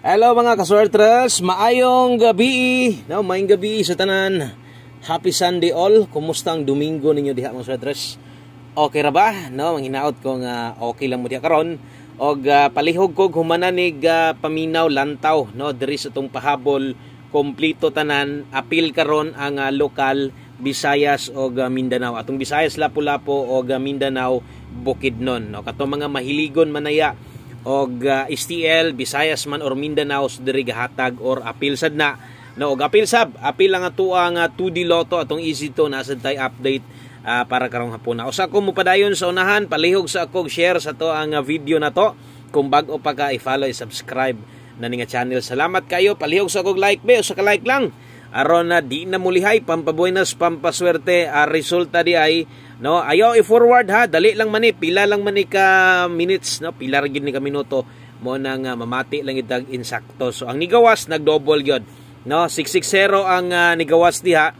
Hello mga kaswertres, maayong gabi. Maayong gabi sa tanan. Happy Sunday all. Kumusta ang Domingo ninyo diha mga kaswertres? Okay ra ba? Manghinaot ko nga okay lang mo diha karon. Og palihog ko humananig paminaw lantaw diri sa tong pahabol kompleto tanan apil karon ang lokal Visayas og Mindanao. Atong Visayas Lapu-Lapu og Mindanao Bukidnon. Katong mga mahiligon manaya og STL, Visayas man or Mindanao diri gahatag or apil sad na. Og apil lang ato ang 2D Lotto atong easy to nasa tay update para karong hapon. Usa ko mo padayon sa unahan, palihog sa akong share sa to ang video na to. Kung bag-o pa ka i-follow, i-subscribe na nga channel. Salamat kayo. Palihog sa akong like be, usa ka like lang. Aron na di na mulihay pampabuenas pampaswerte resulta di ay ayaw i-forward ha, dali lang man pila lang man ka minutes pila ra gid ni ka minuto mo nang mamati lang itag insakto. So ang nigawas nag-double gyud 660 ang nigawas diha.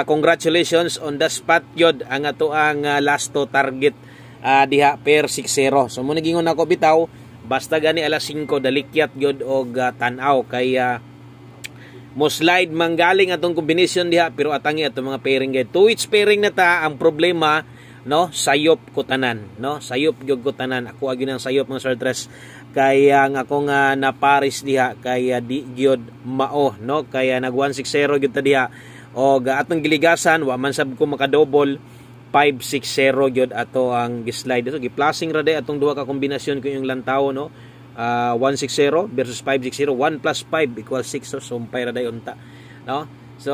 Congratulations on the spot gyud ang ato ang last to target diha per 60. So mo nagingon ako bitaw basta gani alas 5 dalikyat gyud og tan-aw kay mo slide manggaling atong combination diha pero atangi atong mga pairing gay. Two each pairing na ta ang problema sayop ko tanan sayop gyud ko tanan. Ako agi nang sayop mga sortres kaya ang akong na Paris diha kaya di gyud mao kaya nag 160 gyud ta diha og atong giligasan wa man sab ko maka-double 560 gyud ato ang gislide. So giplasing ra day atong duha ka kombinasyon ko yung lantaw 160 versus 560. 1 plus 5 equals 6. So sumpay ra dayon ta so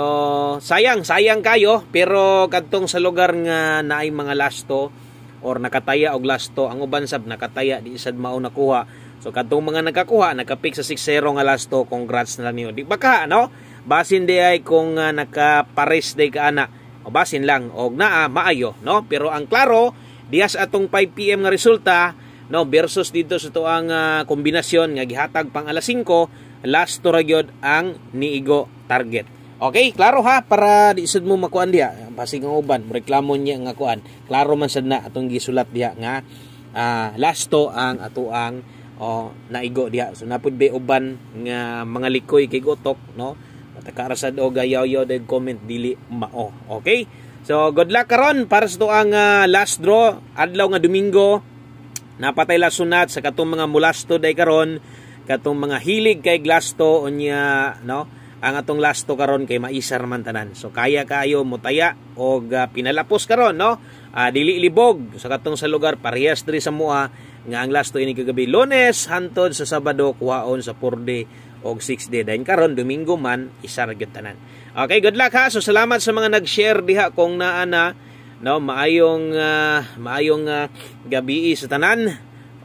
sayang kayo pero kadtong sa lugar nga naay mga lasto or nakataya og lasto ang uban sab nakataya di sad mao nakuha. So kadtong mga nakakuha nakapick sa 60 nga lasto, congrats na lang niyo. Di ba ka basin di ay kung nakapares day ka ana o basin lang og naa maayo pero ang klaro dias atong 5 PM nga resulta versus dito sa tuang kombinasyon nga gihatag pang alas 5 last to ra gyud ang niigo target. Okay, klaro ha para di sad mo makuan diha basig ang uban reklamo niya nga kuan. Klaro man sad na atong gisulat diha nga last to ang ato ang naigo diha. So napud be uban nga mga likoy kay gotok matakara og yaw-yaw de comment dili mao. Okay? So good luck karon para sa tuang last draw adlaw nga Domingo. Napatay la sunat sa katong mga mulasto day karon, katong mga hilig kay glasto unya ang atong lasto karon kay maisar man tanan. So kaya kayo motaya og pinalapos karon dili libog sa katong sa lugar parehas diri sa mua nga ang lasto ini kagabi Lunes hantod sa Sabado kuhaon sa 4D og 6D. Dayon karon Domingo man isar gyud tanan. Okay, good luck ha. So salamat sa mga nag-share diha kung naana maayong gabi sa tanan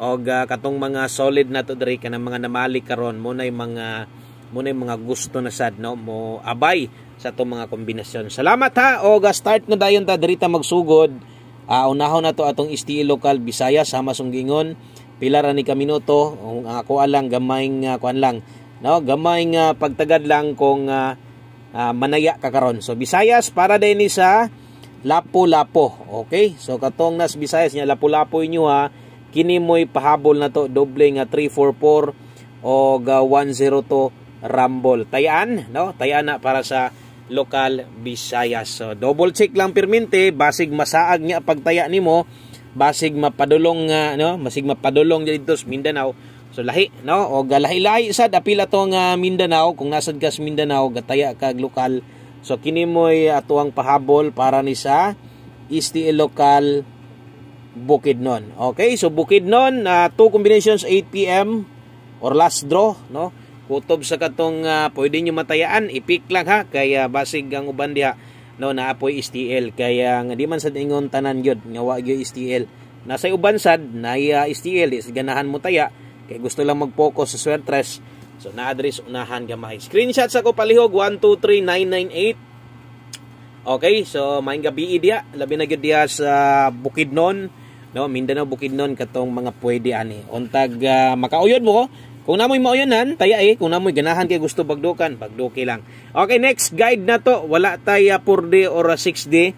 og katong mga solid na to diri kanang mga namali karon mo nay mga gusto na sad mo abay sa to mga kombinasyon. Salamat ha og start na dayon ta diri ta magsugod. Unahon na to atong STL local Visayas sama sunggingon pila ra ni ka minuto ako alang gamay nga kuan lang gamay nga pagtagad lang kung manaya ka karon. So Visayas para din ni sa Lapu-Lapu. Okay? So katong nas Visayas nya Lapu-Lapu inyo ha. Kini mo'y pahabol na to doble nga 344 o 102 Rumble. Tayaan na para sa local Visayas. So double check lang permente basig masaag nya pagtaya nimo basig mapadulong basig mapadulong dito sa Mindanao. So lahi o lahi-lahi sad apil atong Mindanao kung nasad ka sa Mindanao gataya kag lokal. So kini mo'y atuang pahabol para ni sa STL local Bukidnon. Okay, so Bukidnon 2 combinations 8 PM or last draw kutob sa katong pwede nyo matayaan i-pick lang ha kaya basig ang uban diha naapoy STL kaya nga di man sad ingon tanan gyud nga wa gyud STL nasa uban sad na STL is ganahan mo taya kay gusto lang mag-focus sa swertres. So na-address unahan gamay. Screenshot sa ko palihog 123998. Okay, so maayong gabi diha labi na gyud diha sa Bukidnon Mindanao Bukidnon katong mga pwede ani. Untag makauyod mo kung namoy mauyonan taya kung namoy ganahan kay gusto bagdukan bagduki lang. Okay, next guide na to wala tay 4D or 6D.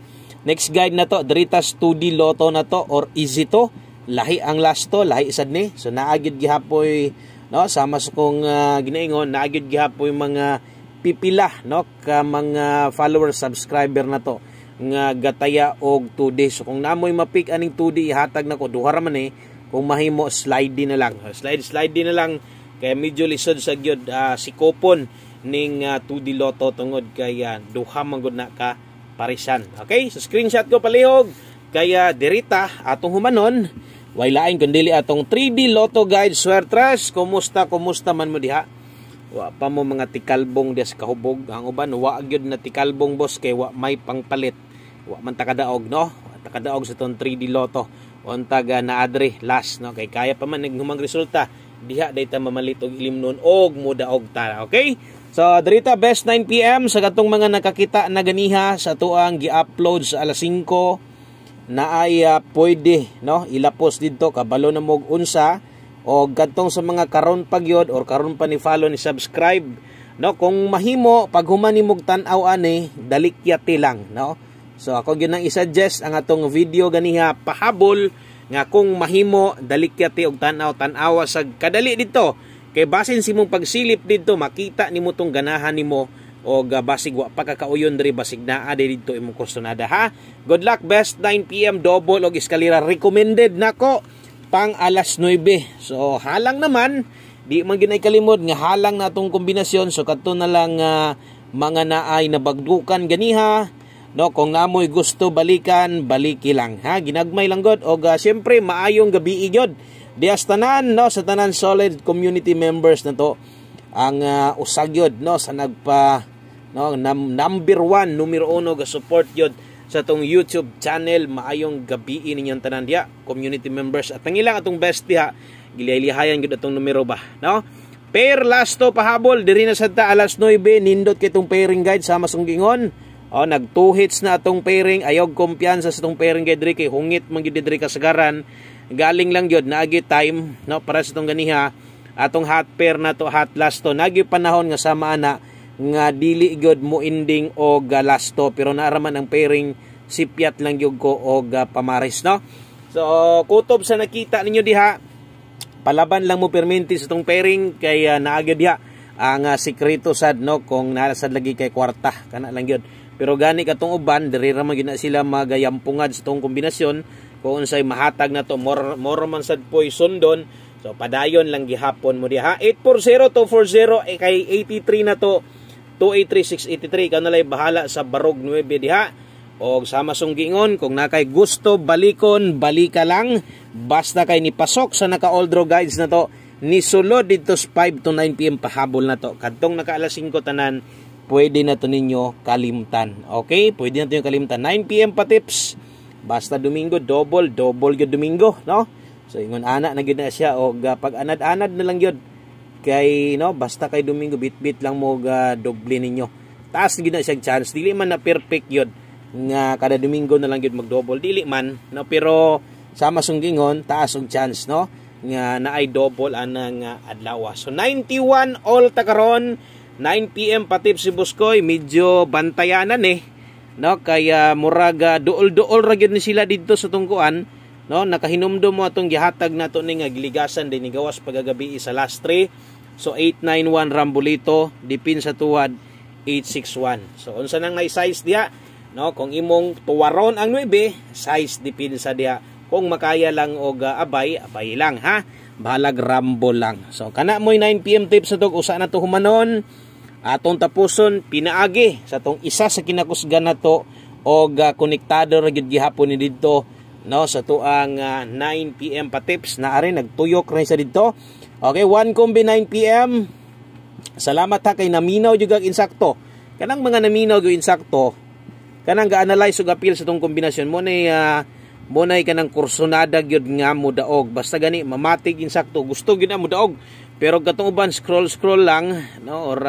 Next guide na to Doritas 2D Lotto na to or easy to. Lahi ang lasto, lahi sad ni. So naagid gihapoy no, sama sa kong ginaingon na agad gihapon yung mga pipila, no, ka mga follower subscriber na to nga gataya og 2 days. So kung namoy mapik aning 2 day ihatag nako duha ra man kung mahimo slide din na lang. Slide din na lang kay medyo lisod sa gyud si kupon ning 2D Lotto tungod kay duha man gud na ka parisan. Okay? So screenshot ko palihog kaya dirita atong humanon way lain kundi atong 3D Lotto guide swertres. Kumusta man mo diha? Wa pa mo mga tikalbong des kahubog. Ang uban wa gyud na tikalbong boss kay wa may pangpalit. Wa man takadaog no. Takadaog sa ton 3D Lotto. Untag na adre last no kay kaya pa man naghumang resulta. Diha dayta mamalit og ilimnon og mudaog ta. Okay? So dirita best 9 PM sa katong mga nakakita na ganiha sa tuang gi-upload sa alas 5 na ay pwede no ilapos didto kabalo na mog unsa o kadtong sa mga karon pagyod or karon pa ni follow ni subscribe no kung mahimo pag human nimog tan-aw ani dalikyati lang no. So ako gyud nang i-suggest ang atong video ganiha pahabol nga kung mahimo dalikyati og tan-aw sa kadali dito kay basin si mong pagsilip dito makita nimo tong ganahan nimo o basig wa pa kakauyon diri basig naa dito imong kustonada ha. Good luck best 9 PM double og eskalera recommended nako pang alas 9. So halang naman di man ginay kalimod nga halang na atong kombinasyon. So kadto na lang mga naay nabagdukan ganiha no kung namoy gusto balikan baliki lang ha ginagmay lang god og syempre maayong gabi gyud dias tanan no sa tanan solid community members na to ang usagyod no sa nagpa no number 1 numero 1 ga support yod sa tong YouTube channel. Maayong gabi ninyong tanan diha community members at ang ilang atong best diha gilay-lihayan gud atong numero ba no. Pair lasto pahabol diri na sadta alas 9 nindot kay tong pairing guide sama sunggingon o nag 2 hits na atong pairing ayog kumpiyansa sa tong pairing guide diri kay hungit man gid diri kasagaran galing lang yun naagi time no para sa tong ganiha atong hot pair na to hot lasto naagi panahon nga sama ana nga dili gyud mo ending og lasto pero naaraman ang pairing sipyat lang gyud ko og pamaris no. So kutob sa nakita ninyo diha palaban lang mo perminti sa tong pairing kay naagi diha ang sikreto sad no kung nasad lagi kay kwarta kana lang gyud pero gani katong uban diri ra man gyud na sila magayampungad sa tong kombinasyon kung unsay mahatag na to more man sad poy sundon. So padayon lang gihapon mo diha 840-240 kay 83 na to 283-683 kanalay bahala sa barog 9 diha og sama sunggingon kung nakay gusto balikon balika lang basta kay nipasok sa naka all draw guides na to ni sulod dito 5 to 9 PM pahabol na to kadtong naka alas 5 tanan pwede na to ninyo kalimtan. Okay pwede na to yung kalimtan 9 PM pa tips basta Domingo double gyud Domingo no. So ingon ana na gyud na siya og pag anad-anad na lang gyud kay no basta kay Domingo bit-bit lang mo doble ninyo taas gyud na siya chance dili man na perfect gyud nga kada Domingo na lang gyud mag-double dili man no pero sama sunggingon taas og chance no nga naay double anang adlaw. So 91 all ta karon 9 PM pa tips si Buskoy medyo bantayanan no kaya muraga duol-duol ra gyud ni sila didto sa tungkuan no nakahinumdum mo atong gihatag nato ni nga giligasan din ni gawas pagagabi sa last 3. So 891 Rambolito dipin sa tuwad 861. So unsa nang size diha no kung imong tuwaron ang 9 size dipin sa diha kung makaya lang og abay lang ha bahalag Rambo lang. So kana moy 9 PM tips sa tog usa na to humanon atong tapuson pinaagi sa tong isa sa kinakusgan nato og konektado ra gyud gihapon ni didto no sa tuang 9 PM pa tips na ari nagtuyok ra sa didto. Okay 1 kombi 9 PM salamat ha kay naminaw jud ang insakto kanang mga naminaw gyud insakto kanang ga-analyze ug appeal sa tong kombinasyon mo nay kanang kursonada gyud nga mudaog basta gani mamatig insakto gusto gyud na mudaog pero katong uban scroll lang no or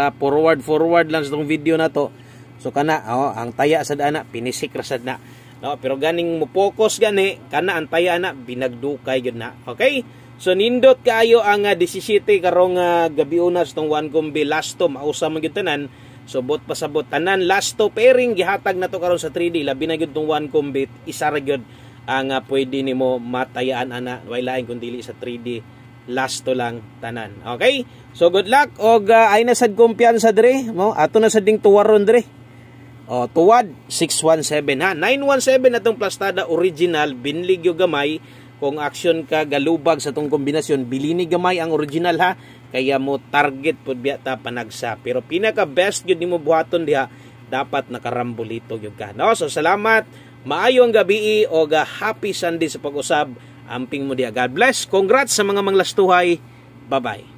forward lang sa tong video na to so kana ang taya sad ana pinisik ra sad na no pero ganing mo focus gani kana ang taya na binagdukay gyud na. Okay so nindot kaayo ang 17 karong gabi una sa tong 1 kombi lasto mausa man gyud tanan so bot pasabot tanan lasto pairing gihatag na to karon sa 3D labi na gyud tong 1 kombi isa ra gyud ang pwede nimo matayaan ana way lain kun dili sa 3D lasto lang tanan. Okay? So good luck og ay na sad kumpiyansa dire mo. Ato na sad ding tuwaron dire. Tuwad 617 ha. 917 atong plastada original binlig yo gamay. Kung action ka galubag sa tong kombinasyon, bilini gamay ang original ha. Kaya mo target pud biya ta panagsa. Pero pinaka best gyud nimo buhaton diha dapat nakarambolito gyud ka. No? So salamat. Maayong gabi o happy Sunday sa pag-usab. Amping mo diha. God bless. Congrats sa mga manglastuhay. Bye-bye.